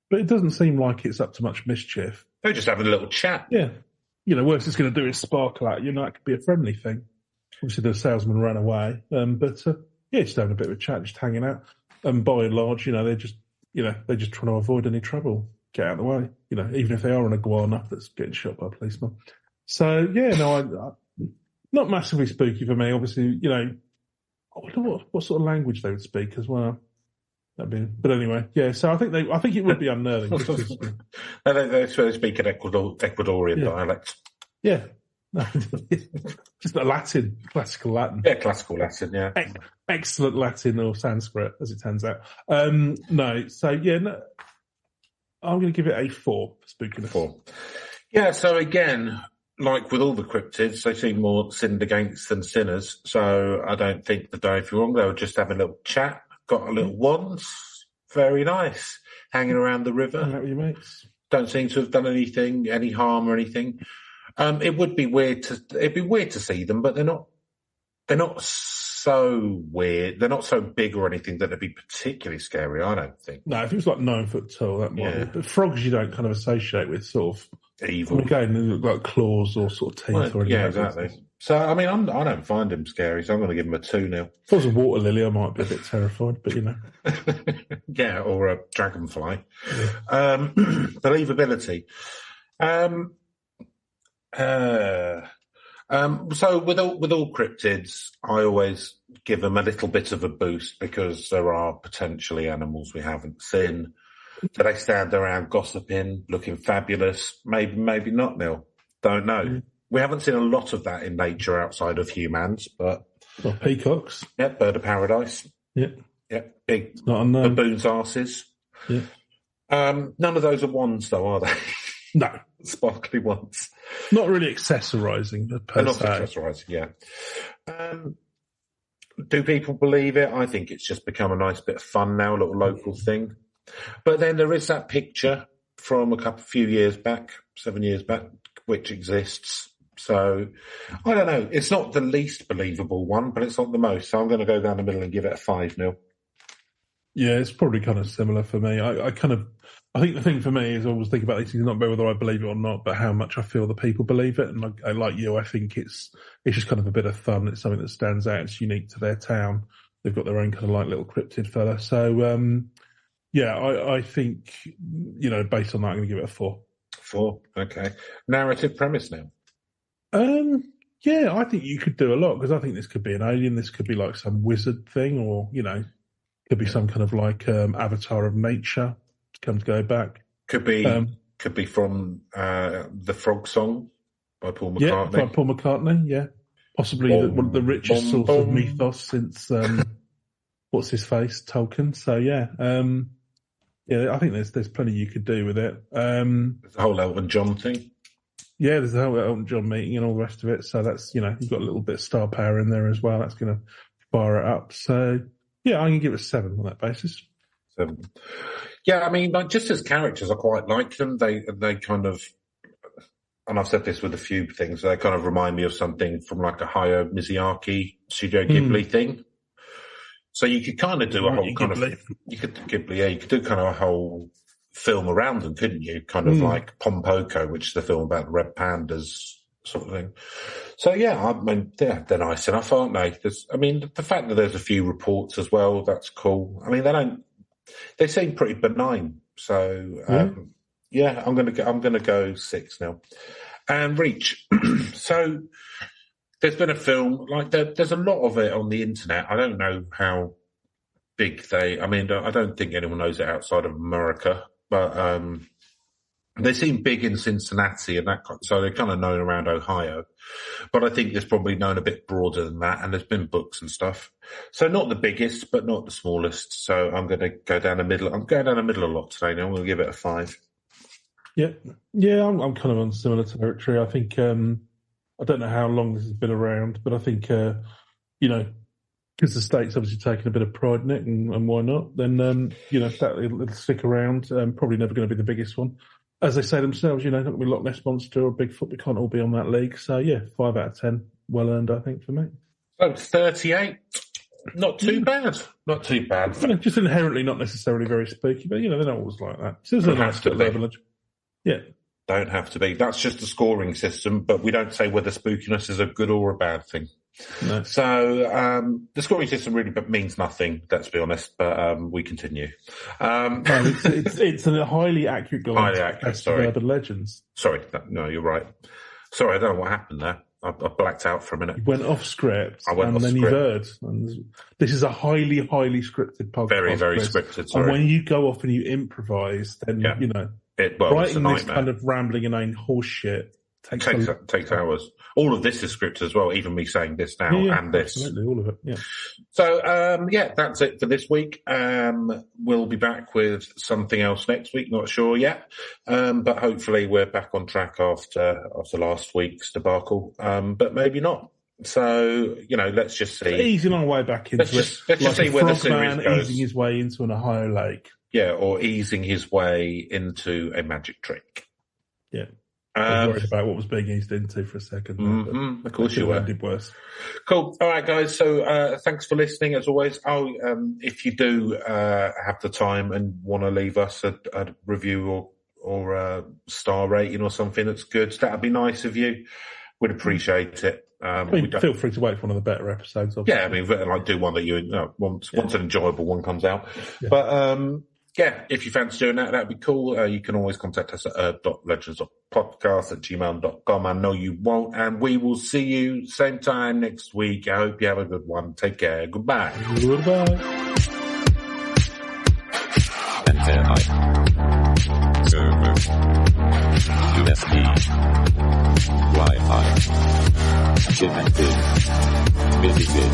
but it doesn't seem like it's up to much mischief. They're just having a little chat. Yeah. Worst it's going to do is sparkle at you. It could be a friendly thing. Obviously, the salesman ran away, but just having a bit of a chat, just hanging out. And by and large, they're just trying to avoid any trouble, get out of the way. Even if they are an iguana that's getting shot by a policeman. So not massively spooky for me. Obviously, you know, I wonder what sort of language they would speak as well. But anyway, yeah. So I think it would be unnerving. They speak an Ecuadorian dialect. Yeah, just a Latin, classical Latin. Yeah, classical Latin. Yeah, excellent Latin or Sanskrit, as it turns out. No, so yeah, no, I'm going to give it a 4 for spookiness. 4. Yeah. So again, like with all the cryptids, they seem more sinned against than sinners. So I don't think the day for wrong. They were just having a little chat. Got a little wands, very nice, hanging around the river. Hang out with your mates. Don't seem to have done any harm or anything. It would be weird it'd be weird to see them, but they're not so weird. They're not so big or anything that it'd be particularly scary, I don't think. No, if it was like 9 foot tall, that might be. But frogs you don't kind of associate with sort of evil. I mean, again, they look like claws or sort of teeth or anything. Yeah, exactly. So, I mean, I don't find him scary, so I'm going to give him a 2-0. If it was a water lily, I might be a bit terrified, but you know. Yeah, or a dragonfly. Yeah. Believability. So with all cryptids, I always give them a little bit of a boost because there are potentially animals we haven't seen. Do they stand around gossiping, looking fabulous? Maybe not, Neil. Don't know. Mm. We haven't seen a lot of that in nature outside of humans, but... Well, peacocks. Yeah, bird of paradise. Yeah. Yeah, big not baboons' arses. Yeah. None of those are wands, though, are they? No. Sparkly ones. Not really accessorising, per Not se. accessorising, yeah. Do people believe it? I think it's just become a nice bit of fun now, a little local thing. But then there is that picture from few years back, 7 years back, which exists. So, I don't know. It's not the least believable one, but it's not the most. So I'm going to go down the middle and give it a 5-0. Yeah, it's probably kind of similar for me. I think the thing for me is I always think about these things, not whether I believe it or not, but how much I feel the people believe it. And I like you, I think it's just kind of a bit of fun. It's something that stands out. It's unique to their town. They've got their own kind of like little cryptid fella. So, yeah, I think, you know, based on that, I'm going to give it a 4. 4, okay. Narrative premise now. Yeah, I think you could do a lot because I think this could be an alien. This could be like some wizard thing, or you know, could be some kind of like avatar of nature to come to go back. Could be from the Frog Song by Paul McCartney. Yeah, by Paul McCartney. Yeah, possibly one of the richest source of mythos since what's his face, Tolkien. So yeah, yeah, I think there's plenty you could do with it. There's the whole Elton John thing. Yeah, there's the whole Elton John meeting and all the rest of it. So that's, you know, you've got a little bit of star power in there as well. That's going to fire it up. So, yeah, I'm going to give it a 7 on that basis. 7. Yeah, I mean, like, just as characters, I quite like them. They kind of, and I've said this with a few things, they kind of remind me of something from like a Hayao Miyazaki Studio Ghibli thing. So you could kind of do a whole kind of, you could do kind of a whole film around them, couldn't you? Kind of like Pompoko, which is the film about the red pandas sort of thing. So yeah, I mean, they're nice enough, aren't they? The fact that there's a few reports as well, that's cool. I mean, they seem pretty benign. So yeah, I'm gonna go 6 now. And Reach. So there's been a film, like there's a lot of it on the internet. I don't know how big I don't think anyone knows it outside of America. But they seem big in Cincinnati and that, so they're kind of known around Ohio. But I think there's probably known a bit broader than that, and there's been books and stuff. So not the biggest, but not the smallest. So I'm going to go down the middle. I'm going down the middle a lot today now. I'm going to give it a 5. Yeah, I'm kind of on similar territory. I think I don't know how long this has been around, but I think you know, because the state's obviously taking a bit of pride in it, and why not? Then, you know, it'll stick around. Probably never going to be the biggest one. As they say themselves, you know, not going to be Loch Ness Monster or Bigfoot. We can't all be on that league. So, yeah, 5 out of 10. Well earned, I think, for me. So, 38. Not too bad. Not too bad. Just inherently not necessarily very spooky, but, you know, they're not always like that. So, there's a nice bit of level. Yeah. Don't have to be. That's just the scoring system, but we don't say whether spookiness is a good or a bad thing. No. So the scoring system really means nothing, let's be honest, but we continue. No, it's a highly accurate guide. Highly accurate, sorry. Urban legends. Sorry, no, you're right. Sorry, I don't know what happened there. I blacked out for a minute. You went off script, Then you've heard. And this is a highly, highly scripted podcast. Very, very scripted. Sorry. And when you go off and you improvise, then writing this kind of rambling inane horse shit takes hours. All of this is scripted as well. Even me saying this now and this, absolutely, all of it. Yeah. So that's it for this week. We'll be back with something else next week. Not sure yet, but hopefully we're back on track after last week's debacle. But maybe not. So let's just see. Easing our way back into let's just see where the series goes. Easing his way into an Ohio lake. Yeah, or easing his way into a magic trick. Yeah. I was worried about what was being eased into for a second. Of course you were. Did worse. Cool. All right, guys. So thanks for listening, as always. If you do have the time and want to leave us a review or a star rating or something that's good, that'd be nice of you. We'd appreciate it. Feel free to wait for one of the better episodes. Obviously. Yeah, do one that once an enjoyable one comes out. Yeah. But if you fancy doing that, that'd be cool. You can always contact us at legendsofpodcast@gmail.com. I know you won't, and we will see you same time next week. I hope you have a good one. Take care. Goodbye. Goodbye. Antenna. Server. USB. Wi-Fi. Chip and pin. Busy bit.